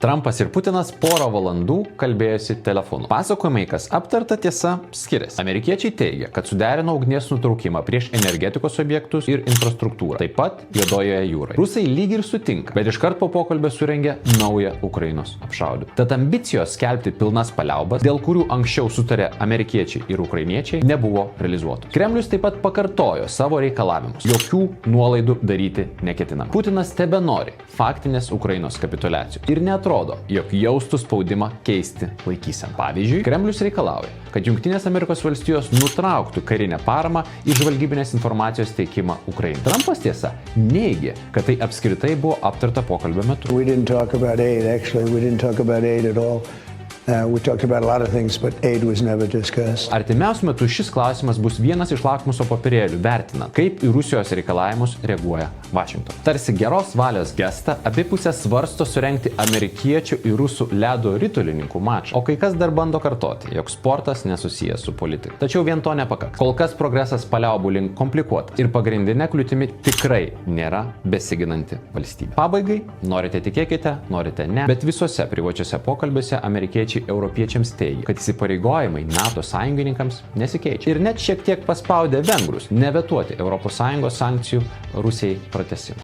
Trumpas ir Putinas porą valandų kalbėjosi telefonu. Pasakojimai, kas aptarta, tiesa skiriasi. Amerikiečiai teigia, kad suderino ugnies nutraukimą prieš energetikos objektus ir infrastruktūrą, taip pat Juodojoje jūroje. Rusai lyg ir sutinka, bet iškart po pokalbio surengė naują Ukrainos apšaudymą. Tad ambicijos skelbti pilnas paliaubas, dėl kurių anksčiau sutarė amerikiečiai ir ukrainiečiai, nebuvo realizuotos. Kremlius taip pat pakartojo savo reikalavimus. Jokių nuolaidų daryti neketina. Putinas tebenori faktinės Ukrainos kapituliacijos ir neatrodo, jog jaustų spaudimą keisti laikyseną. Pavyzdžiui, Kremlius reikalauja, kad Jungtinės Amerikos valstijos nutrauktų karinę paramą ir žvalgybinės informacijos teikimą Ukrainai. Trumpas tiesa neigė, kad tai apskritai buvo aptarta pokalbio metu. We didn't talk about aid, actually. We didn't talk about aid at all. We talked about a lot of things, but aid was never discussed. Artimiausiu metu šis klausimas bus vienas iš lakmuso popierėlių vertinant, kaip į Rusijos reikalavimus reaguoja Vašingtonas. Tarsi geros valios gestą, abi pusės svarsto surengti amerikiečių ir rusų ledo ritulininkų mačą, o kai kas dar bando kartoti, jog sportas nesusijęs su politika. Tačiau vien to nepakaks. Kol kas progresas paliaubų link komplikuotas ir pagrindinė kliūtimi tikrai nėra besiginanti valstybė. Pabaigai, norite tikėkite, norite ne, bet visose privačiose pokalbiuose amerikiečiai europiečiams teigia, kad įsipareigojimai NATO sąjungininkams nesikeičia. Ir net šiek tiek paspaudė vengrus nevetuoti ES sankcijų Rusijai pratęsimą.